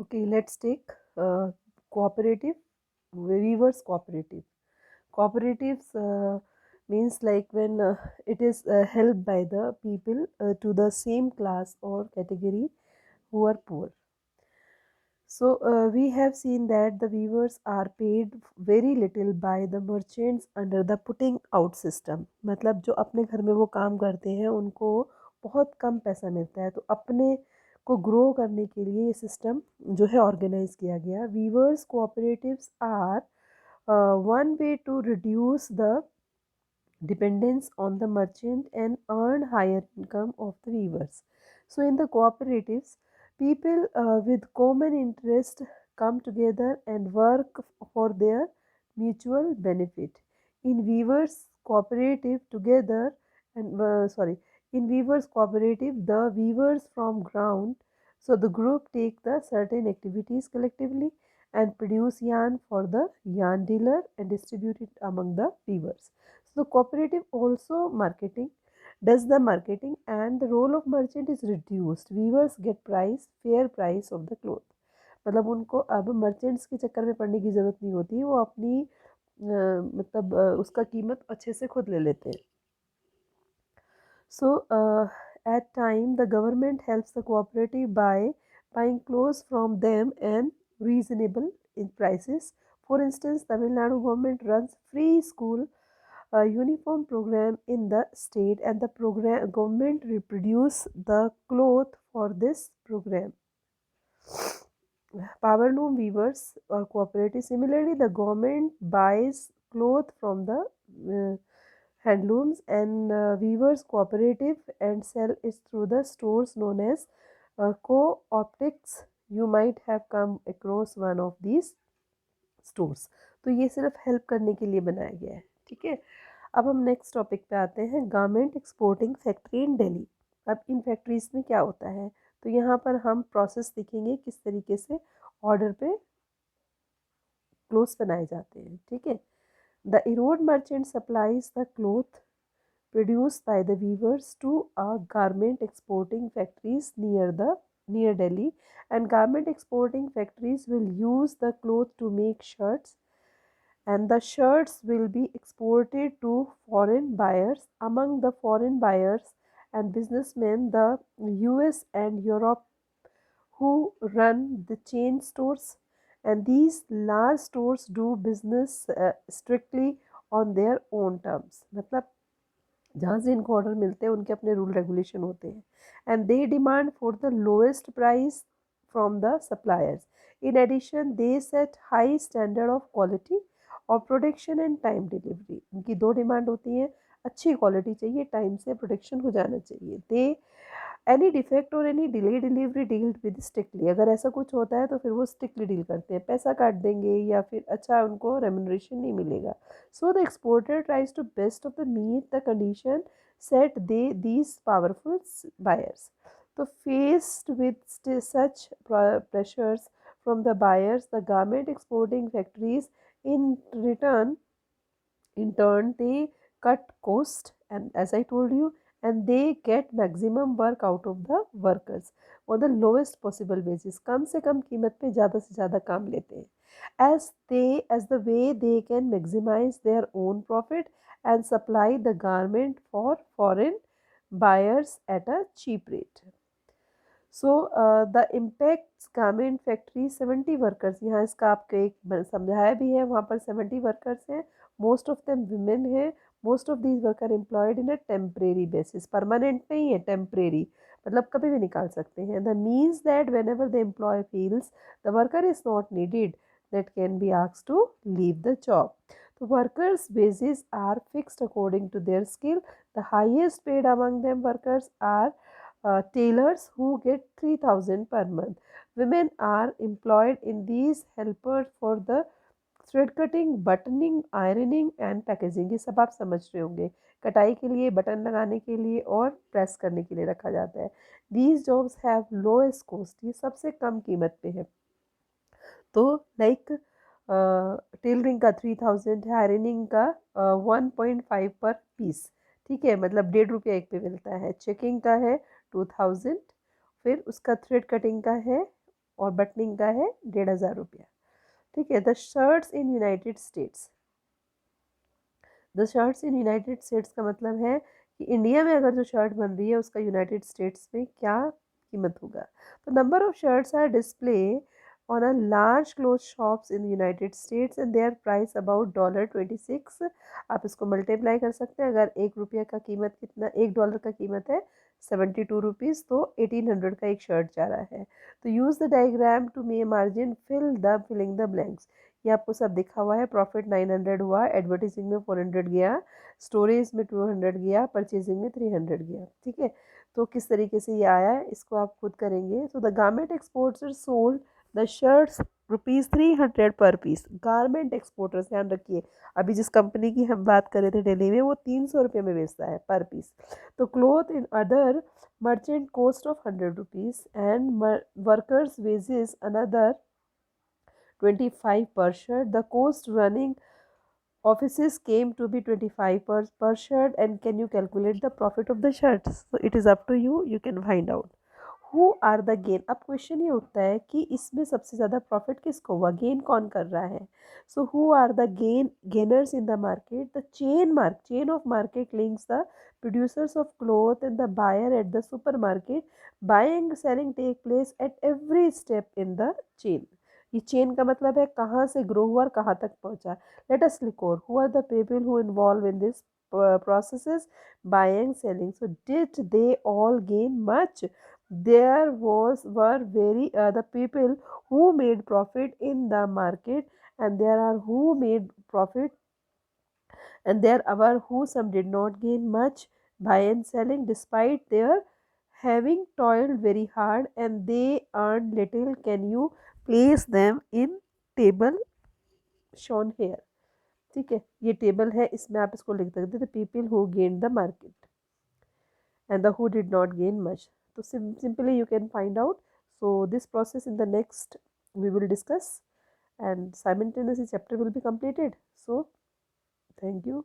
Okay, let's take cooperative, weavers cooperative. Cooperatives means like when it is held by the people to the same class or category who are poor. So we have seen that the weavers are paid very little by the merchants under the putting out system. मतलब जो अपने घर में वो काम करते हैं उनको बहुत कम पैसा मिलता है, तो अपने को ग्रो करने के लिए ये सिस्टम जो है ऑर्गेनाइज किया गया. Weavers cooperatives are one way to reduce the dependence on the merchant and earn higher income of the weavers. So in the cooperatives, people with common interest come together and work for their mutual benefit. In weavers cooperative together and in weavers cooperative, the weavers from ground, so the group take the certain activities collectively and produce yarn for the yarn dealer and distribute it among the weavers. So cooperative also marketing does the marketing, and the role of merchant is reduced. Weavers get fair price of the cloth. मतलब उनको अब merchants के चक्कर में पड़ने की ज़रूरत नहीं होती, वो अपनी उसका कीमत अच्छे से खुद ले लेते हैं. So at time the government helps the cooperative by buying clothes from them and reasonable in prices. For instance, Tamil Nadu government runs free school uniform program in the state, and the program government reproduce the cloth for this program. Power loom weavers or cooperative. Similarly, the government buys cloth from the handlooms, and weavers cooperative and sell it through the stores known as co-optics. You might have come across one of these stores. तो ये सिर्फ help करने के लिए बनाया गया है. ठीक है, अब हम नेक्स्ट टॉपिक पे आते हैं, garment exporting factory in Delhi. अब इन फैक्ट्रीज में क्या होता है, तो यहाँ पर हम प्रोसेस देखेंगे किस तरीके से ऑर्डर पे क्लोथ्स बनाए जाते हैं. ठीक है, the Erode merchant supplies the cloth produced by the weavers to a garment exporting factories near Delhi, and garment exporting factories will use the cloth to make shirts, and the shirts will be exported to foreign buyers. Among the foreign buyers and businessmen, the US and Europe who run the chain stores, and these large stores do business strictly on their own terms. मतलब जहाँ से इनको order मिलते हैं उनके अपने rule regulation होते हैं, and they demand for the lowest price from the suppliers. In addition they set high standard of quality और प्रोडक्शन एंड टाइम डिलीवरी. उनकी दो डिमांड होती हैं, अच्छी क्वालिटी चाहिए, टाइम से प्रोडक्शन हो जाना चाहिए. दे एनी डिफेक्ट और any delay delivery dealt with strictly. अगर ऐसा कुछ होता है तो फिर वो स्ट्रिक्टली डील करते हैं, पैसा काट देंगे या फिर अच्छा उनको रेम्यूनरेशन नहीं मिलेगा. So the exporter tries to best of the meet the condition set these powerful buyers. तो faced with such pressures from the buyers, the garment exporting factories in turn they cut cost, and as I told you, and they get maximum work out of the workers on the lowest possible wages. कम से कम कीमत पे ज़्यादा से ज़्यादा काम लेते हैं, as the way they can maximize their own profit and supply the garment for foreign buyers at a cheap rate. So the impacts garment factory 70 workers, यहाँ इसका आपको एक समझाया भी है, वहाँ पर 70 वर्कर्स हैं, मोस्ट ऑफ देम विमेन हैं. Most of these worker employed in a temporary basis, permanent नहीं है, टेम्परेरी मतलब कभी भी निकाल सकते हैं. The means that whenever the employ feels the worker is not needed that can be asked to leave the job. The workers' wages are fixed according to their skill. The highest paid among them workers are tailors who get 3,000 per month. Women are employed in these helpers for the thread cutting, buttoning, ironing and packaging. ये सब आप समझ रहे होंगे, कटाई के लिए, button लगाने के लिए और प्रेस करने के लिए रखा जाता है. These jobs have lowest cost, ये सबसे कम कीमत पे है. तो लाइक टेलरिंग का 3,000 है, आयरनिंग का 1.5 पर पीस. ठीक है, मतलब 1.5 रुपया एक पे मिलता है. चेकिंग का है 2,000, फिर उसका थ्रेड कटिंग का है और बटनिंग का है 1500 रुपया। ठीक है। The shirts in United states, the shirts in United states का मतलब है कि इंडिया में अगर जो शर्ट बन रही है उसका यूनाइटेड स्टेट्स में क्या कीमत होगा। तो number of shirts are display on a large cloth shops in United States and their price about $26। आप इसको मल्टीप्लाई कर सकते हैं। अगर $1 का कीमत कितना, $1 का कीमत है 72 रुपीज़, तो 1800 का एक शर्ट जा रहा है। तो use the diagram to may margin filling the blanks. ये आपको सब दिखा हुआ है। प्रॉफिट 900 हुआ, एडवर्टाइजिंग में 400 गया, स्टोरेज में 200 गया, परचेजिंग में 300 गया। ठीक है। तो किस तरीके से ये आया है इसको आप खुद करेंगे। तो the garment exporter sold the shirts ₹300 पर पीस। गारमेंट एक्सपोर्टर्स, ध्यान रखिए, अभी जिस कंपनी की हम बात कर रहे थे दिल्ली में, वो 300 रुपये में बेचता है पर पीस। तो cloth in other merchant cost of 100 rupees and workers wages another 25 per shirt. The cost running offices came to be 25 per shirt. And can you calculate the profit of the shirts? So it is up to you. You can find out. Who are the gain? अब question ये उठता है कि इसमें सबसे ज़्यादा profit किसको हुआ, गेन कौन कर रहा है। So who are the gainers in the market? The chain of market links the producers of cloth and the buyer at the supermarket. Buying selling take place at every step in the chain. ये chain का मतलब है कहाँ से grow हुआ और कहाँ तक पहुँचा। Let us record who are the people who involve in this processes, buying selling. So did they all gain much? There were very the people who made profit in the market, and there are who made profit, and there were who some did not gain much by and selling despite their having toiled very hard and they earned little. Can you place them in table shown here? ठीक है, ये table है, इसमें आप इसको लिख सकते थे people who gain the market and the who did not gain much. So simply you can find out. So this process in the next we will discuss, and simultaneously chapter will be completed. So thank you.